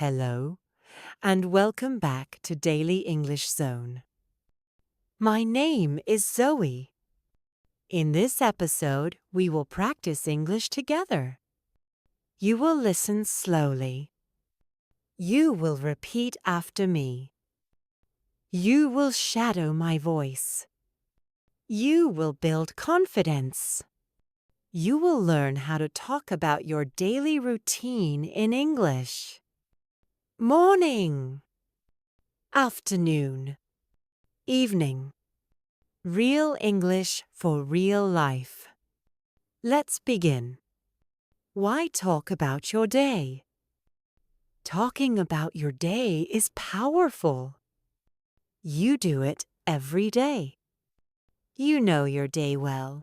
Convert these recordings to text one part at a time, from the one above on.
Hello, and welcome back to Daily English Zone. My name is Zoe. In this episode, we will practice English together. You will listen slowly. You will repeat after me. You will shadow my voice. You will build confidence. You will learn how to talk about your daily routine in English. Morning, afternoon, evening. Real English for real life. Let's begin. Why talk about your day? Talking about your day is powerful. You do it every day. You know your day well.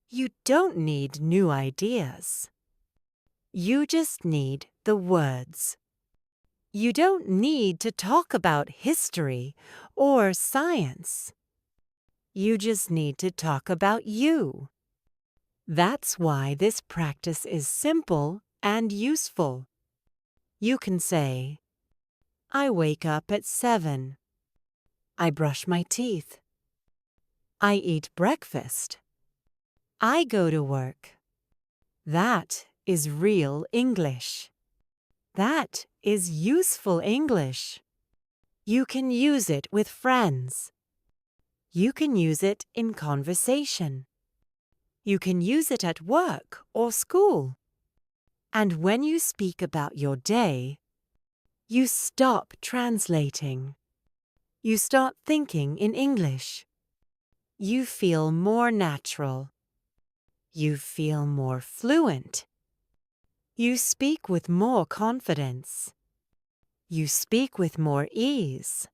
You don't need new ideas. You just need the words. You don't need to talk about history or science. You just need to talk about you. That's why this practice is simple and useful. You can say, I wake up at 7. I brush my teeth. I eat breakfast. I go to work. That is real English. That is useful English. You can use it with friends. You can use it in conversation. You can use it at work or school. And when you speak about your day, you stop translating. You start thinking in English. You feel more natural. You feel more fluent. You speak with more confidence. You speak with more ease.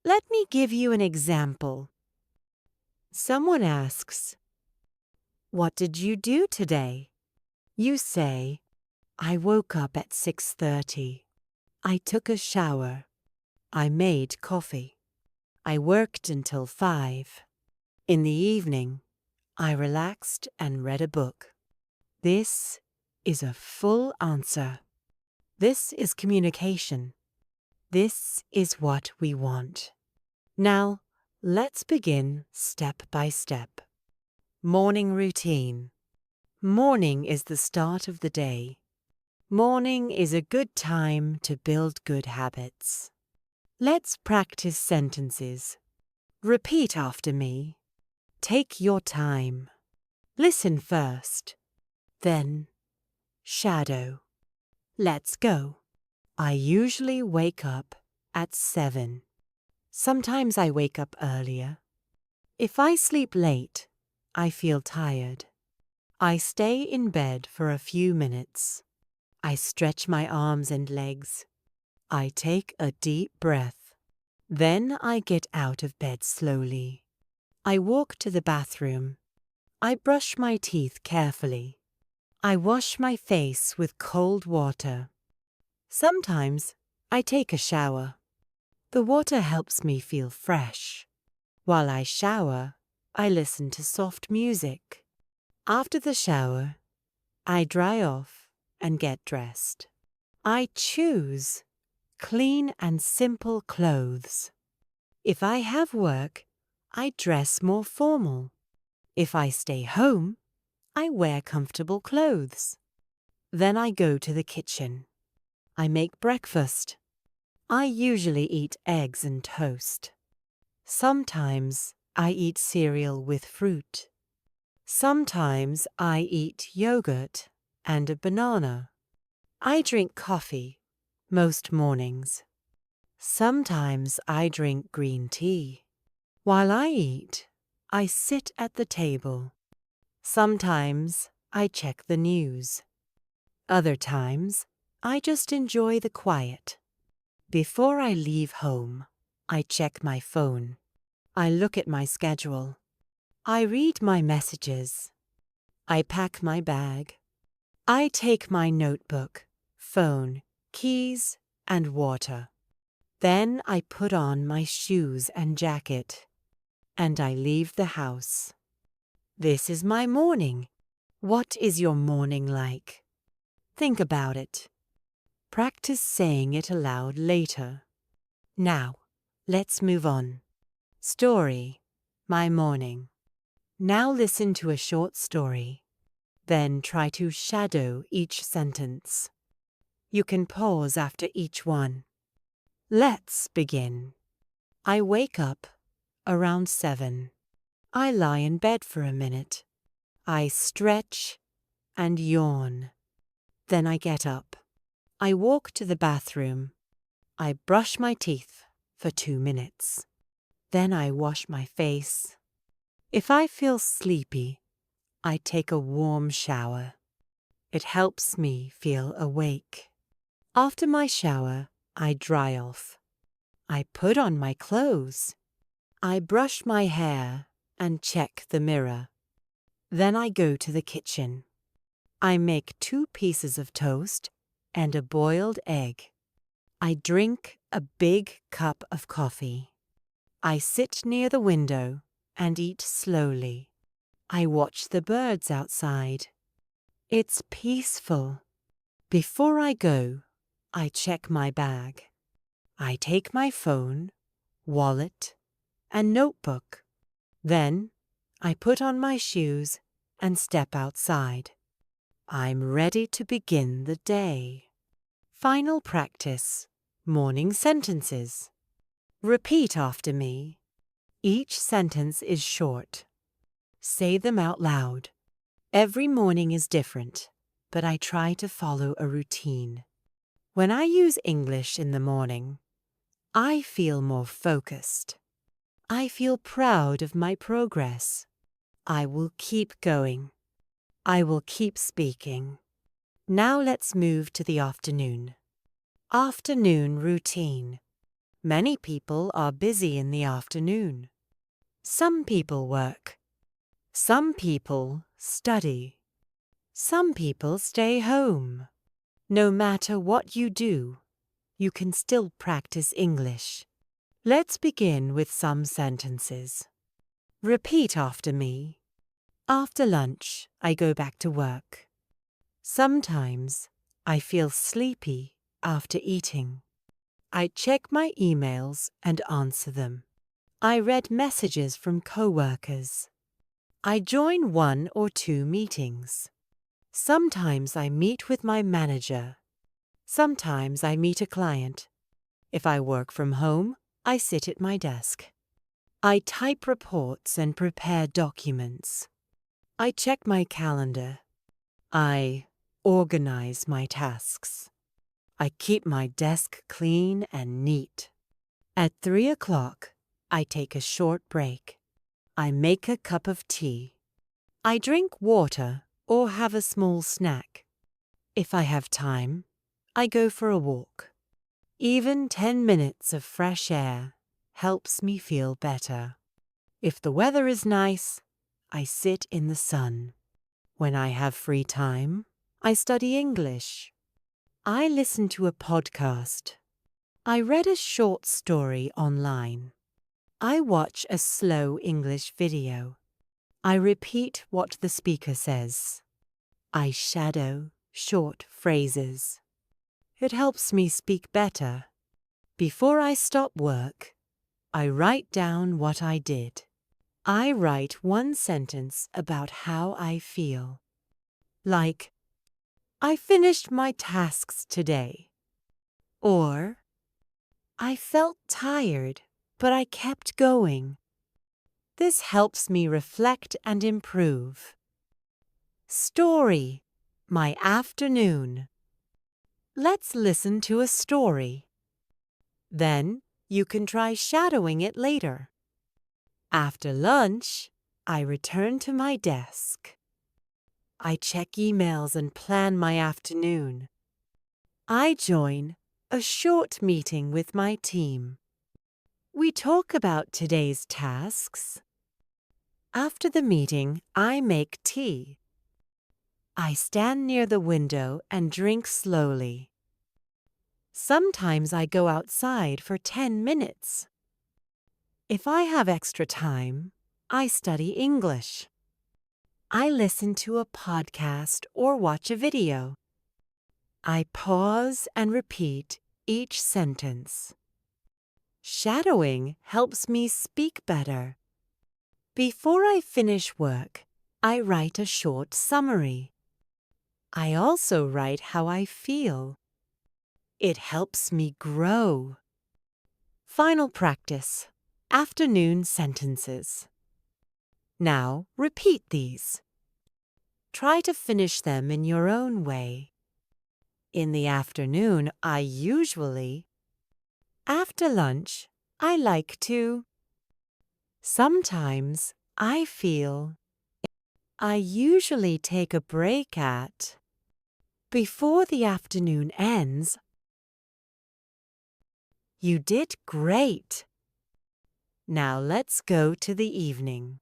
Let me give you an example. Someone asks, What did you do today? You say, I woke up at 6:30. I took a shower. I made coffee. I worked until 5. In the evening, I relaxed and read a book. This is a full answer. This is communication. This is what we want. Now, let's begin step by step. Morning routine. Morning is the start of the day. Morning is a good time to build good habits. Let's practice sentences. Repeat after me. Take your time. Listen first. Then, shadow. Let's go. I usually wake up at 7. Sometimes I wake up earlier. If I sleep late, I feel tired. I stay in bed for a few minutes. I stretch my arms and legs. I take a deep breath. Then I get out of bed slowly. I walk to the bathroom. I brush my teeth carefully. I wash my face with cold water. Sometimes I take a shower. The water helps me feel fresh. While I shower, I listen to soft music. After the shower, I dry off and get dressed. I choose clean and simple clothes. If I have work, I dress more formal. If I stay home, I wear comfortable clothes. Then I go to the kitchen. I make breakfast. I usually eat eggs and toast. Sometimes I eat cereal with fruit. Sometimes I eat yogurt and a banana. I drink coffee most mornings. Sometimes I drink green tea. While I eat, I sit at the table. Sometimes I check the news. Other times, I just enjoy the quiet. Before I leave home, I check my phone. I look at my schedule. I read my messages. I pack my bag. I take my notebook, phone, keys, and water. Then I put on my shoes and jacket, and I leave the house. This is my morning. What is your morning like? Think about it. Practice saying it aloud later. Now, let's move on. Story, my morning. Now listen to a short story. Then try to shadow each sentence. You can pause after each one. Let's begin. I wake up around 7. I lie in bed for a minute. I stretch and yawn. Then I get up. I walk to the bathroom. I brush my teeth for 2 minutes. Then I wash my face. If I feel sleepy, I take a warm shower. It helps me feel awake. After my shower, I dry off. I put on my clothes. I brush my hair and check the mirror. Then I go to the kitchen. I make 2 pieces of toast and a boiled egg. I drink a big cup of coffee. I sit near the window and eat slowly. I watch the birds outside. It's peaceful. Before I go, I check my bag. I take my phone, wallet, and notebook. Then I put on my shoes and step outside. I'm ready to begin the day. Final practice. Morning sentences. Repeat after me. Each sentence is short. Say them out loud. Every morning is different, but I try to follow a routine. When I use English in the morning, I feel more focused. I feel proud of my progress. I will keep going. I will keep speaking. Now let's move to the afternoon. Afternoon routine. Many people are busy in the afternoon. Some people work. Some people study. Some people stay home. No matter what you do, you can still practice English. Let's begin with some sentences. Repeat after me. After lunch, I go back to work. Sometimes I feel sleepy after eating. I check my emails and answer them. I read messages from coworkers. I join 1 or 2 meetings. Sometimes I meet with my manager. Sometimes I meet a client. If I work from home, I sit at my desk. I type reports and prepare documents. I check my calendar. I organize my tasks. I keep my desk clean and neat. At 3 o'clock, I take a short break. I make a cup of tea. I drink water or have a small snack. If I have time, I go for a walk. Even 10 minutes of fresh air helps me feel better. If the weather is nice, I sit in the sun. When I have free time, I study English. I listen to a podcast. I read a short story online. I watch a slow English video. I repeat what the speaker says. I shadow short phrases. It helps me speak better. Before I stop work, I write down what I did. I write 1 sentence about how I feel. Like, I finished my tasks today. Or, I felt tired, but I kept going. This helps me reflect and improve. Story, my afternoon. Let's listen to a story. Then you can try shadowing it later. After lunch, I return to my desk. I check emails and plan my afternoon. I join a short meeting with my team. We talk about today's tasks. After the meeting, I make tea. I stand near the window and drink slowly. Sometimes I go outside for 10 minutes. If I have extra time, I study English. I listen to a podcast or watch a video. I pause and repeat each sentence. Shadowing helps me speak better. Before I finish work, I write a short summary. I also write how I feel. It helps me grow. Final practice. Afternoon sentences. Now repeat these. Try to finish them in your own way. In the afternoon, I usually. After lunch, I like to. Sometimes I feel. I usually take a break at. Before the afternoon ends. You did great. Now let's go to the evening.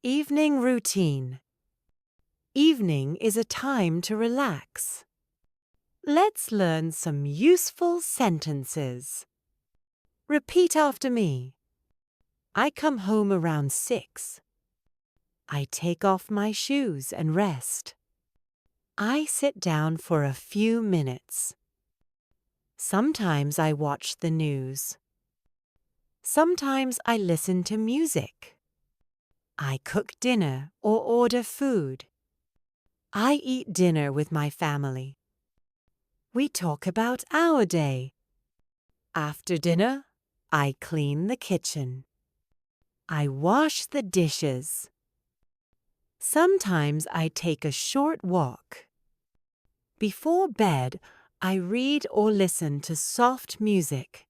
Evening routine. Evening is a time to relax. Let's learn some useful sentences. Repeat after me. I come home around 6. I take off my shoes and rest. I sit down for a few minutes. Sometimes I watch the news. Sometimes I listen to music. I cook dinner or order food. I eat dinner with my family. We talk about our day. After dinner, I clean the kitchen. I wash the dishes. Sometimes I take a short walk. Before bed, I read or listen to soft music.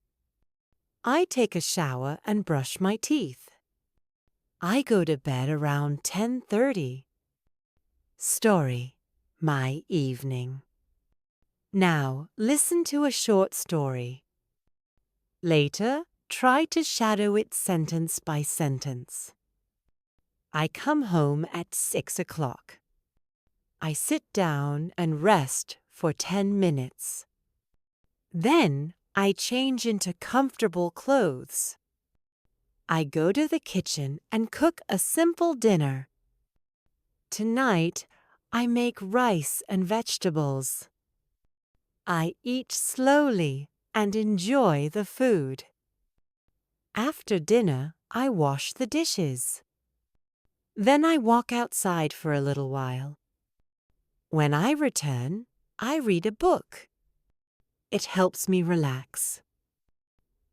I take a shower and brush my teeth. I go to bed around 10:30. Story, my evening. Now, listen to a short story. Later, try to shadow it sentence by sentence. I come home at 6 o'clock. I sit down and rest for 10 minutes. Then I change into comfortable clothes. I go to the kitchen and cook a simple dinner. Tonight, I make rice and vegetables. I eat slowly and enjoy the food. After dinner, I wash the dishes. Then I walk outside for a little while. When I return, I read a book. It helps me relax.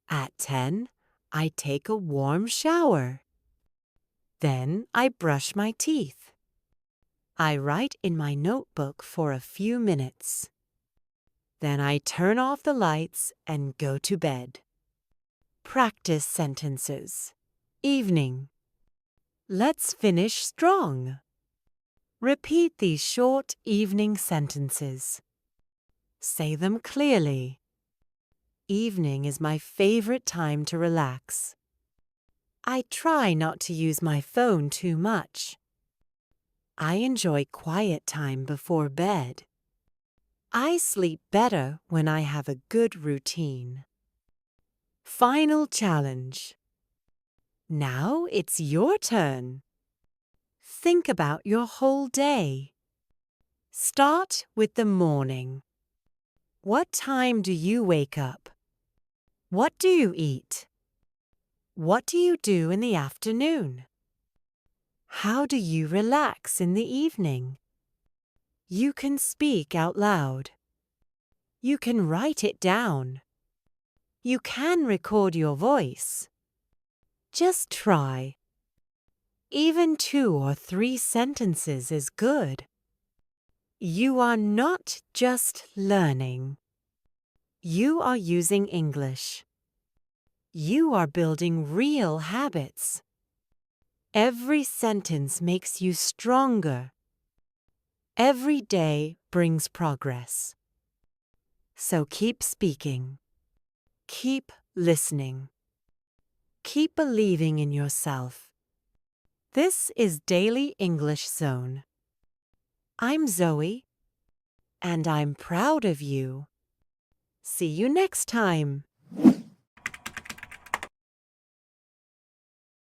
At 10, I take a warm shower. Then I brush my teeth. I write in my notebook for a few minutes. Then I turn off the lights and go to bed. Practice sentences. Evening. Let's finish strong. Repeat these short evening sentences. Say them clearly. Evening is my favorite time to relax. I try not to use my phone too much. I enjoy quiet time before bed. I sleep better when I have a good routine. Final challenge. Now it's your turn. Think about your whole day. Start with the morning. What time do you wake up? What do you eat? What do you do in the afternoon? How do you relax in the evening? You can speak out loud. You can write it down. You can record your voice. Just try. Even 2 or 3 sentences is good. You are not just learning. You are using English. You are building real habits. Every sentence makes you stronger. Every day brings progress. So keep speaking. Keep listening. Keep believing in yourself. This is Daily English Zone. I'm Zoe, and I'm proud of you. See you next time.